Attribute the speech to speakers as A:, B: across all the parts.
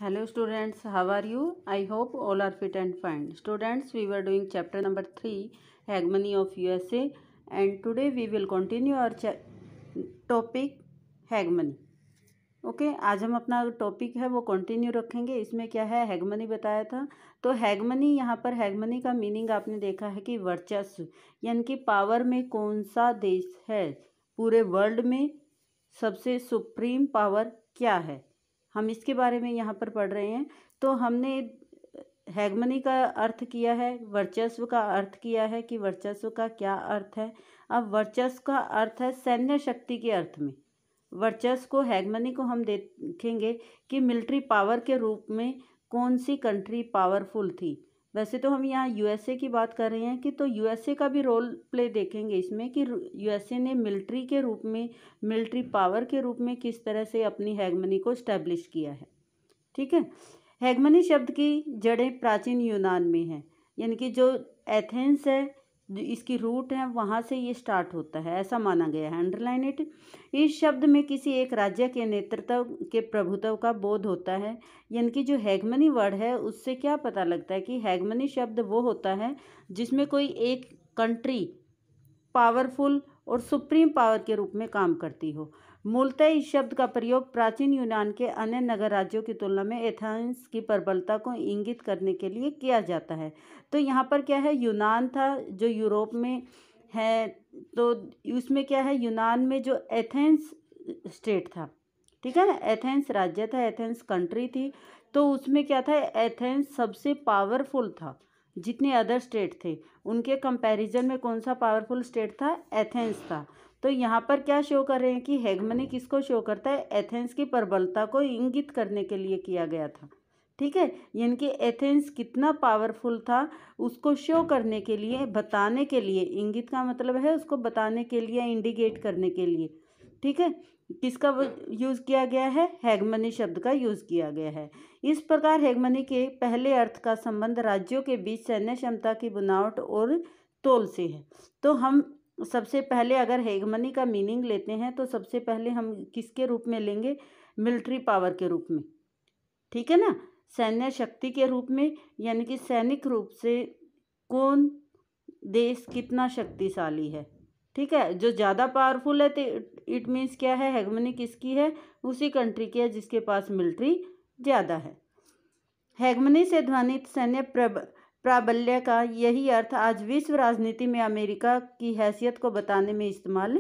A: Hello students, how are you? I hope all are fit and fine. Students, we were doing chapter number 3, Hegemony of USA, and today we will continue our topic Hegemony. Okay आज हम अपना topic है वो continue रखेंगे। इसमें क्या है, हेगमनी बताया था। तो हेगमनी, यहाँ पर हेगमनी का मीनिंग आपने देखा है कि वर्चस्व, यानी कि पावर में कौन सा देश है, पूरे वर्ल्ड में सबसे सुप्रीम पावर क्या है, हम इसके बारे में यहाँ पर पढ़ रहे हैं। तो हमने हेगमनी का अर्थ किया है, वर्चस्व का अर्थ किया है कि वर्चस्व का क्या अर्थ है। अब वर्चस्व का अर्थ है सैन्य शक्ति के अर्थ में। वर्चस्व को, हेगमनी को हम देखेंगे कि मिलिट्री पावर के रूप में कौन सी कंट्री पावरफुल थी। वैसे तो हम यहाँ यूएसए की बात कर रहे हैं कि तो यूएसए का भी रोल प्ले देखेंगे इसमें कि यूएसए ने मिलिट्री के रूप में, मिलिट्री पावर के रूप में किस तरह से अपनी हेगमनी को स्टैब्लिश किया है। ठीक है। हेगमनी शब्द की जड़ें प्राचीन यूनान में हैं, यानी कि जो एथेंस है, जो इसकी रूट है, वहाँ से ये स्टार्ट होता है, ऐसा माना गया है। Underline it. इस शब्द में किसी एक राज्य के नेतृत्व के प्रभुत्व का बोध होता है, यानी कि जो हेगमनी वर्ड है उससे क्या पता लगता है कि हेगमनी शब्द वो होता है जिसमें कोई एक कंट्री पावरफुल और सुप्रीम पावर के रूप में काम करती हो। मूलतः इस शब्द का प्रयोग प्राचीन यूनान के अन्य नगर राज्यों की तुलना में एथेंस की प्रबलता को इंगित करने के लिए किया जाता है। तो यहाँ पर क्या है, यूनान था जो यूरोप में है, तो उसमें क्या है, यूनान में जो एथेंस स्टेट था, ठीक है ना, एथेंस राज्य था, एथेंस कंट्री थी, तो उसमें क्या था, एथेंस सबसे पावरफुल था। जितने अदर स्टेट थे उनके कंपैरिजन में कौन सा पावरफुल स्टेट था, एथेंस था। तो यहाँ पर क्या शो कर रहे हैं कि हेगमनी किसको शो करता है, एथेंस की प्रबलता को इंगित करने के लिए किया गया था। ठीक है, यानी कि एथेंस कितना पावरफुल था उसको शो करने के लिए, बताने के लिए, इंगित का मतलब है उसको बताने के लिए, इंडिकेट करने के लिए। ठीक है, किसका यूज़ किया गया है, हेगमनी शब्द का यूज़ किया गया है। इस प्रकार हेगमनी के पहले अर्थ का संबंध राज्यों के बीच सैन्य क्षमता की बनावट और तोल से है। तो हम सबसे पहले अगर हेगमनी का मीनिंग लेते हैं तो सबसे पहले हम किसके रूप में लेंगे, मिलिट्री पावर के रूप में। ठीक है ना, सैन्य शक्ति के रूप में, यानी कि सैनिक रूप से कौन देश कितना शक्तिशाली है। ठीक है, जो ज़्यादा पावरफुल है तो इट मीन्स क्या है, हेगमनी किसकी है, उसी कंट्री की है जिसके पास मिलिट्री ज़्यादा है। हेगमनी से ध्वनित सैन्य प्राबल्य का यही अर्थ आज विश्व राजनीति में अमेरिका की हैसियत को बताने में इस्तेमाल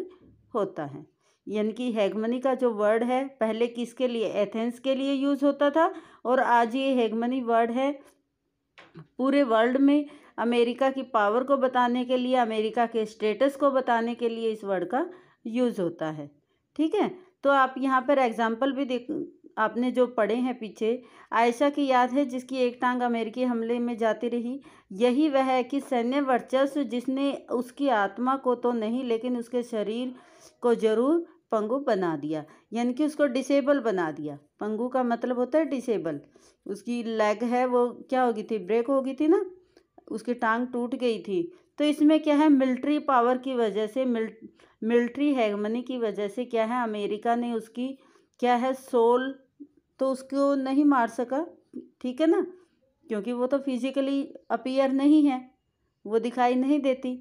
A: होता है। यानी कि हेगमनी का जो वर्ड है पहले किसके लिए, एथेंस के लिए यूज़ होता था, और आज ये हेगमनी वर्ड है पूरे वर्ल्ड में अमेरिका की पावर को बताने के लिए, अमेरिका के स्टेटस को बताने के लिए इस वर्ड का यूज़ होता है। ठीक है, तो आप यहाँ पर एग्जाम्पल भी देख, आपने जो पढ़े हैं पीछे, आयशा की याद है जिसकी एक टांग अमेरिकी हमले में जाती रही। यही वह है कि सैन्य वर्चस्व जिसने उसकी आत्मा को तो नहीं लेकिन उसके शरीर को जरूर पंगु बना दिया, यानी कि उसको डिसेबल बना दिया। पंगु का मतलब होता है डिसेबल। उसकी लेग है वो क्या हो गई थी, ब्रेक हो गई थी ना, उसकी टांग टूट गई थी। तो इसमें क्या है, मिलिट्री पावर की वजह से, मिलिट्री हेगमनी की वजह से क्या है, अमेरिका ने उसकी क्या है, सोल तो उसको नहीं मार सका। ठीक है ना, क्योंकि वो तो फिजिकली अपीयर नहीं है, वो दिखाई नहीं देती।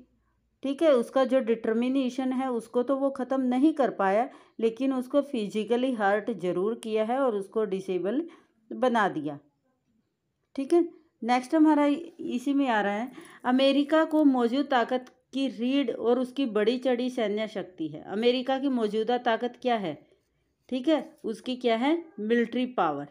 A: ठीक है, उसका जो डिटर्मिनेशन है उसको तो वो ख़त्म नहीं कर पाया, लेकिन उसको फिजिकली हर्ट जरूर किया है और उसको डिसेबल बना दिया। ठीक है, नेक्स्ट हमारा इसी में आ रहा है, अमेरिका को मौजूद ताकत की रीढ़ और उसकी बड़ी चढ़ी सैन्य शक्ति है। अमेरिका की मौजूदा ताकत क्या है, ठीक है, उसकी क्या है, मिलिट्री पावर,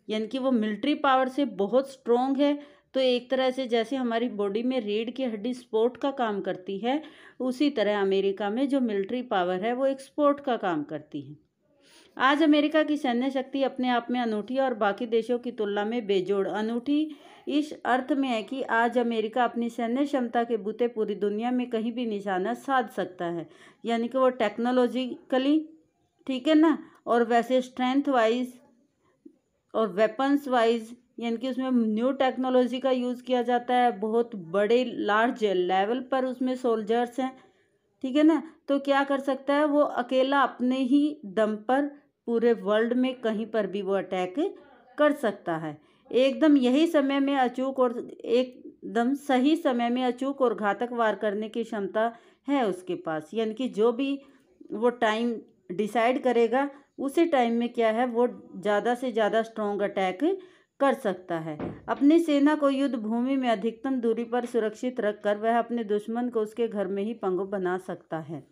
A: यानी कि वो मिलिट्री पावर से बहुत स्ट्रोंग है। तो एक तरह से जैसे हमारी बॉडी में रीढ़ की हड्डी सपोर्ट का काम करती है, उसी तरह अमेरिका में जो मिलिट्री पावर है वो एक सपोर्ट का काम करती है। आज अमेरिका की सैन्य शक्ति अपने आप में अनूठी और बाकी देशों की तुलना में बेजोड़। अनूठी इस अर्थ में है कि आज अमेरिका अपनी सैन्य क्षमता के बूते पूरी दुनिया में कहीं भी निशाना साध सकता है, यानी कि वो टेक्नोलॉजिकली, ठीक है ना, और वैसे स्ट्रेंथ वाइज और वेपन्स वाइज, यानी कि उसमें न्यू टेक्नोलॉजी का यूज़ किया जाता है, बहुत बड़े लार्ज लेवल पर उसमें सोल्जर्स हैं। ठीक है ना, तो क्या कर सकता है, वो अकेला अपने ही दम पर पूरे वर्ल्ड में कहीं पर भी वो अटैक कर सकता है। एकदम यही समय में अचूक और एकदम सही समय में अचूक और घातक वार करने की क्षमता है उसके पास, यानी कि जो भी वो टाइम डिसाइड करेगा उसी टाइम में क्या है वो ज़्यादा से ज़्यादा स्ट्रॉन्ग अटैक कर सकता है। अपनी सेना को युद्ध भूमि में अधिकतम दूरी पर सुरक्षित रखकर वह अपने दुश्मन को उसके घर में ही पंगु बना सकता है।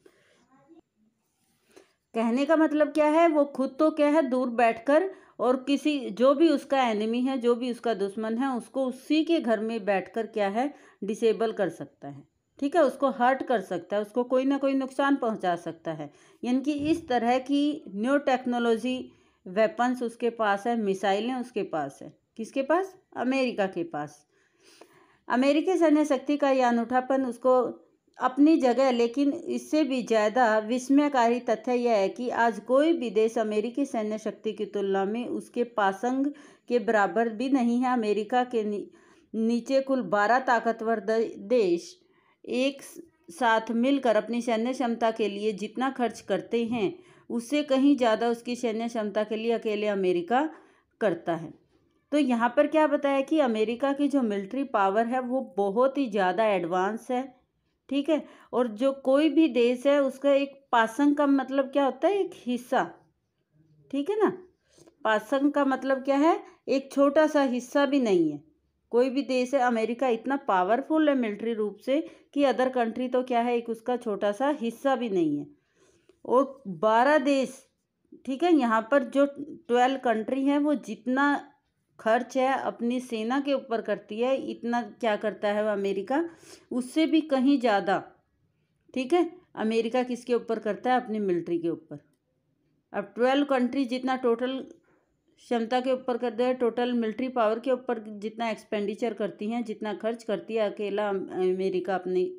A: कहने का मतलब क्या है, वो खुद तो क्या है दूर बैठकर और किसी जो भी उसका एनिमी है, जो भी उसका दुश्मन है, उसको उसी के घर में बैठकर क्या है डिसेबल कर सकता है। ठीक है, उसको हर्ट कर सकता है, उसको कोई ना कोई नुकसान पहुंचा सकता है। यानी कि इस तरह की न्यू टेक्नोलॉजी वेपन्स उसके पास है, मिसाइलें उसके पास है। किसके पास? अमेरिका के पास। अमेरिकी सैन्य शक्ति का यह अनूठापन उसको अपनी जगह, लेकिन इससे भी ज़्यादा विस्मयकारी तथ्य यह है कि आज कोई भी देश अमेरिकी सैन्य शक्ति की तुलना में उसके पासंग के बराबर भी नहीं है। अमेरिका के नीचे कुल 12 ताकतवर देश एक साथ मिलकर अपनी सैन्य क्षमता के लिए जितना खर्च करते हैं उससे कहीं ज़्यादा उसकी सैन्य क्षमता के लिए अकेले अमेरिका करता है। तो यहाँ पर क्या बताया कि अमेरिका की जो मिलिट्री पावर है वो बहुत ही ज़्यादा एडवांस है। ठीक है, और जो कोई भी देश है उसका एक पासंग का मतलब क्या होता है? एक हिस्सा। ठीक है ना, पासंग का मतलब क्या है? एक छोटा सा हिस्सा भी नहीं है। कोई भी देश है, अमेरिका इतना पावरफुल है मिलिट्री रूप से कि अदर कंट्री तो क्या है एक उसका छोटा सा हिस्सा भी नहीं है। और 12 देश, ठीक है, यहाँ पर जो 12 कंट्री हैं वो जितना खर्च है अपनी सेना के ऊपर करती है, इतना क्या करता है अमेरिका उससे भी कहीं ज़्यादा। ठीक है, अमेरिका किसके ऊपर करता है? अपनी मिलिट्री के ऊपर। अब 12 कंट्री जितना टोटल क्षमता के ऊपर करते हैं, टोटल मिलिट्री पावर के ऊपर जितना एक्सपेंडिचर करती हैं, जितना खर्च करती है, अकेला अमेरिका अपनी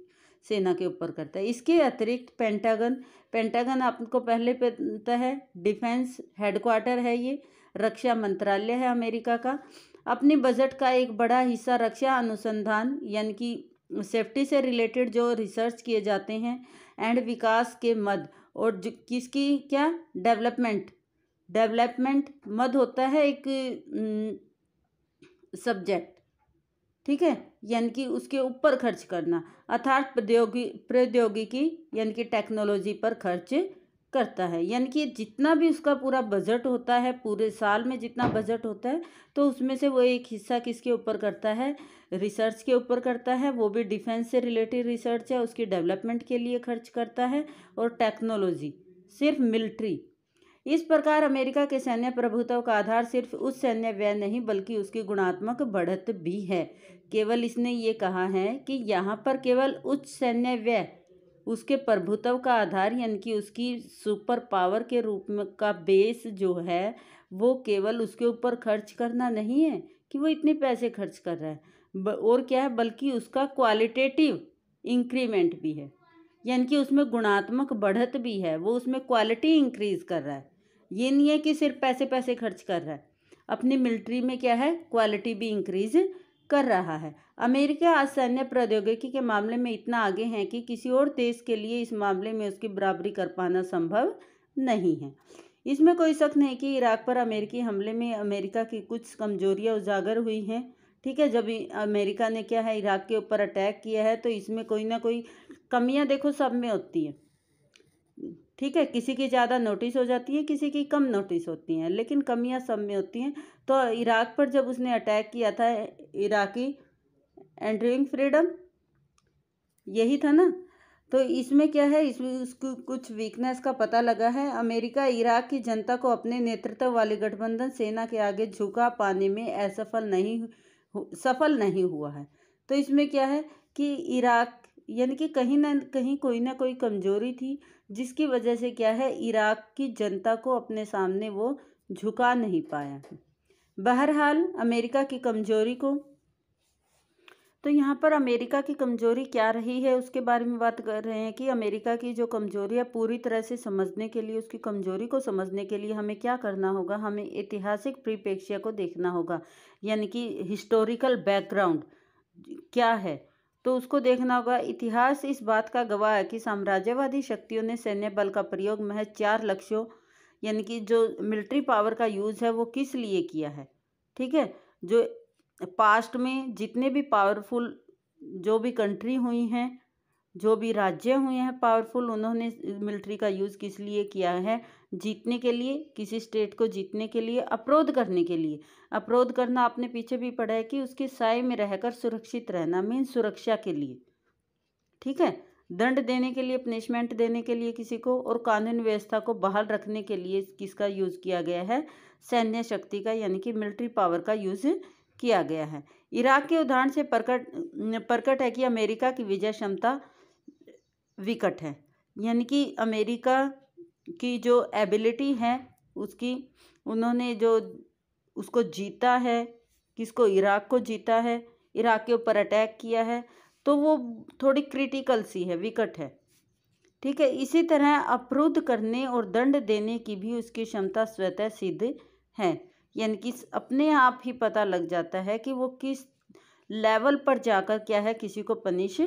A: सेना के ऊपर करता है। इसके अतिरिक्त पेंटागन आपको पहले पता है डिफेंस हेडक्वार्टर है, ये रक्षा मंत्रालय है अमेरिका का। अपनी बजट का एक बड़ा हिस्सा रक्षा अनुसंधान यानी कि सेफ्टी से रिलेटेड जो रिसर्च किए जाते हैं एंड विकास के मद और किसकी क्या डेवलपमेंट मद होता है एक सब्जेक्ट। ठीक है, यानी कि उसके ऊपर खर्च करना, अर्थात प्रौद्योगिकी यानी कि टेक्नोलॉजी पर खर्च करता है। यानी कि जितना भी उसका पूरा बजट होता है, पूरे साल में जितना बजट होता है, तो उसमें से वो एक हिस्सा किसके ऊपर करता है? रिसर्च के ऊपर करता है। वो भी डिफेंस से रिलेटेड रिसर्च है, उसकी डेवलपमेंट के लिए खर्च करता है। और टेक्नोलॉजी सिर्फ मिलिट्री। इस प्रकार अमेरिका के सैन्य प्रभुत्व का आधार सिर्फ उस सैन्य व्यय नहीं बल्कि उसकी गुणात्मक बढ़त भी है। केवल इसने ये कहा है कि यहाँ पर केवल उच्च सैन्य व्यय उसके प्रभुत्व का आधार यानी कि उसकी सुपर पावर के रूप में का बेस जो है वो केवल उसके ऊपर खर्च करना नहीं है कि वो इतने पैसे खर्च कर रहा है, और क्या है बल्कि उसका क्वालिटेटिव इंक्रीमेंट भी है, यानी कि उसमें गुणात्मक बढ़त भी है, वो उसमें क्वालिटी इंक्रीज कर रहा है। ये नहीं है कि सिर्फ पैसे पैसे खर्च कर रहा है, अपनी मिलिट्री में क्या है क्वालिटी भी इंक्रीज कर रहा है। अमेरिका आज सैन्य प्रौद्योगिकी के मामले में इतना आगे है कि किसी और देश के लिए इस मामले में उसकी बराबरी कर पाना संभव नहीं है। इसमें कोई शक नहीं कि इराक पर अमेरिकी हमले में अमेरिका की कुछ कमजोरियां उजागर हुई हैं। ठीक है, जब अमेरिका ने क्या है इराक के ऊपर अटैक किया है तो इसमें कोई ना कोई कमियां देखो सब में होती हैं। ठीक है, किसी की ज़्यादा नोटिस हो जाती है, किसी की कम नोटिस होती हैं, लेकिन कमियां सब में होती हैं। तो इराक पर जब उसने अटैक किया था, इराकी एंड्रिंग फ्रीडम यही था ना, तो इसमें क्या है इसमें उसको कुछ वीकनेस का पता लगा है। अमेरिका इराक की जनता को अपने नेतृत्व वाली गठबंधन सेना के आगे झुका पाने में सफल नहीं हुआ है। तो इसमें क्या है कि इराक यानी कि कहीं ना कोई कमजोरी थी जिसकी वजह से क्या है इराक की जनता को अपने सामने वो झुका नहीं पाया। बहरहाल अमेरिका की कमजोरी को, तो यहाँ पर अमेरिका की कमजोरी क्या रही है उसके बारे में बात कर रहे हैं कि अमेरिका की जो कमजोरी है पूरी तरह से समझने के लिए, उसकी कमजोरी को समझने के लिए हमें क्या करना होगा? हमें ऐतिहासिक परिप्रेक्ष्य को देखना होगा, यानी कि हिस्टोरिकल बैकग्राउंड क्या है तो उसको देखना होगा। इतिहास इस बात का गवाह है कि साम्राज्यवादी शक्तियों ने सैन्य बल का प्रयोग महज 4 लक्ष्यों यानी कि जो मिलिट्री पावर का यूज़ है वो किस लिए किया है? ठीक है। जो पास्ट में जितने भी पावरफुल जो भी कंट्री हुई हैं, जो भी राज्य हुए हैं पावरफुल, उन्होंने मिलिट्री का यूज़ किस लिए किया है? जीतने के लिए, किसी स्टेट को जीतने के लिए, अवरोध करने के लिए। अवरोध करना आपने पीछे भी पढ़ा है कि उसके साए में रहकर सुरक्षित रहना, मीन सुरक्षा के लिए, ठीक है। दंड देने के लिए, पनिशमेंट देने के लिए किसी को, और कानून व्यवस्था को बहाल रखने के लिए किसका यूज़ किया गया है? सैन्य शक्ति का, यानी कि मिलिट्री पावर का यूज़ किया गया है। इराक के उदाहरण से प्रकट है कि अमेरिका की विजय क्षमता विकट है, यानी कि अमेरिका की जो एबिलिटी है उसकी, उन्होंने जो उसको जीता है, किसको? इराक को जीता है, इराक के ऊपर अटैक किया है, तो वो थोड़ी क्रिटिकल सी है, विकट है, ठीक है। इसी तरह अवरुद्ध करने और दंड देने की भी उसकी क्षमता स्वतः सिद्ध है, यानी कि अपने आप ही पता लग जाता है कि वो किस लेवल पर जाकर क्या है, किसी को पनिश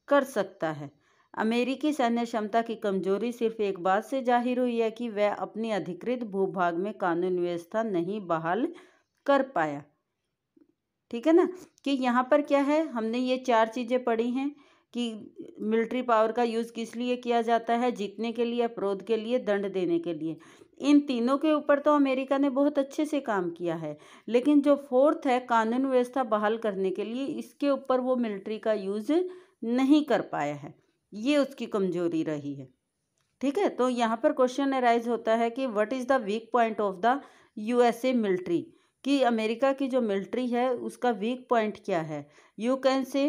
A: कर सकता है। अमेरिकी सैन्य क्षमता की कमजोरी सिर्फ एक बात से जाहिर हुई है कि वह अपनी अधिकृत भूभाग में कानून व्यवस्था नहीं बहाल कर पाया, ठीक है ना। कि यहाँ पर क्या है, हमने ये 4 चीज़ें पढ़ी हैं कि मिलिट्री पावर का यूज़ किस लिए किया जाता है? जीतने के लिए, अवरोध के लिए, दंड देने के लिए। इन तीनों के ऊपर तो अमेरिका ने बहुत अच्छे से काम किया है, लेकिन जो फोर्थ है, कानून व्यवस्था बहाल करने के लिए, इसके ऊपर वो मिलिट्री का यूज़ नहीं कर पाया है, ये उसकी कमजोरी रही है, ठीक है। तो यहाँ पर क्वेश्चन अराइज होता है कि what is the weak point of the USA military, कि अमेरिका की जो मिलिट्री है उसका वीक पॉइंट क्या है? You can say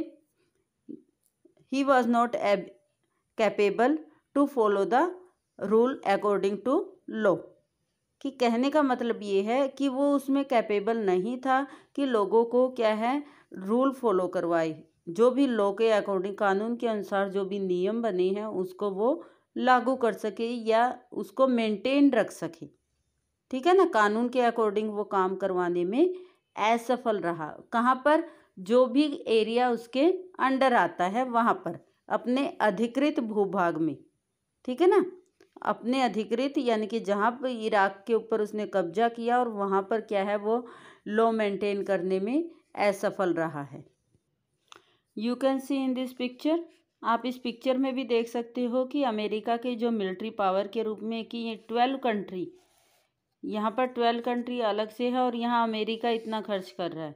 A: he was not capable to follow the rule according to law, कि कहने का मतलब ये है कि वो उसमें कैपेबल नहीं था कि लोगों को क्या है, रूल फॉलो करवाए, जो भी लॉ के अकॉर्डिंग, कानून के अनुसार जो भी नियम बने हैं उसको वो लागू कर सके या उसको मेंटेन रख सके, ठीक है ना। कानून के अकॉर्डिंग वो काम करवाने में असफल रहा। कहाँ पर? जो भी एरिया उसके अंडर आता है वहाँ पर, अपने अधिकृत भूभाग में, ठीक है ना। अपने अधिकृत, यानी कि जहाँ पर इराक के ऊपर उसने कब्जा किया और वहाँ पर क्या है, वो लॉ मेंटेन करने में असफल रहा है। You can see in this picture, आप इस पिक्चर में भी देख सकते हो कि अमेरिका के जो मिलिट्री पावर के रूप में कि ये 12 कंट्री, यहाँ पर 12 कंट्री अलग से है और यहाँ अमेरिका इतना खर्च कर रहा है,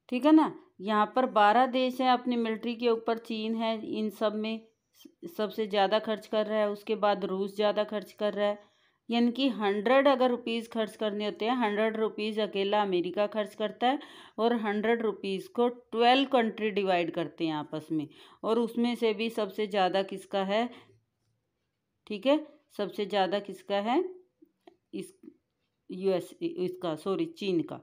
A: ठीक है ना। यहाँ पर 12 देश हैं अपनी मिलिट्री के ऊपर, चीन है इन सब में सबसे ज़्यादा खर्च कर रहा है, उसके बाद रूस ज़्यादा खर्च कर रहा है, यानी कि 100 अगर रुपीज़ खर्च करने होते हैं, 100 रुपीज़ अकेला अमेरिका खर्च करता है और 100 रुपीज़ को 12 कंट्री डिवाइड करते हैं आपस में, और उसमें से भी सबसे ज़्यादा किसका है, ठीक है, सबसे ज़्यादा किसका है, इस चीन का,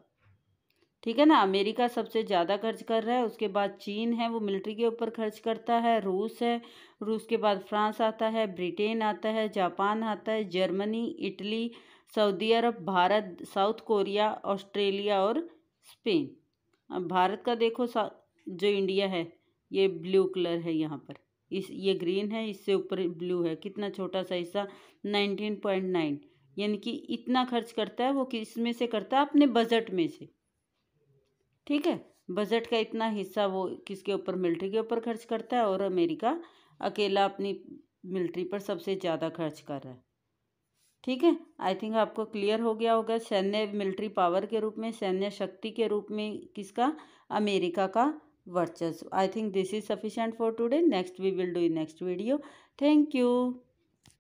A: ठीक है ना। अमेरिका सबसे ज़्यादा खर्च कर रहा है, उसके बाद चीन है वो मिलिट्री के ऊपर खर्च करता है, रूस है, रूस के बाद फ्रांस आता है, ब्रिटेन आता है, जापान आता है, जर्मनी, इटली, सऊदी अरब, भारत, साउथ कोरिया, ऑस्ट्रेलिया और स्पेन। अब भारत का देखो, जो इंडिया है ये ब्लू कलर है यहाँ पर, ये ग्रीन है, इससे ऊपर ब्लू है, कितना छोटा सा हिस्सा 19.9, यानी कि इतना खर्च करता है वो, किस में से करता है, अपने बजट में से, ठीक है। बजट का इतना हिस्सा वो किसके ऊपर, मिलिट्री के ऊपर खर्च करता है, और अमेरिका अकेला अपनी मिलिट्री पर सबसे ज़्यादा खर्च कर रहा है, ठीक है। आई थिंक आपको क्लियर हो गया होगा, सैन्य मिलिट्री पावर के रूप में, सैन्य शक्ति के रूप में किसका, अमेरिका का वर्चस्व। I think this is sufficient for today, next we will do in next video. Thank you.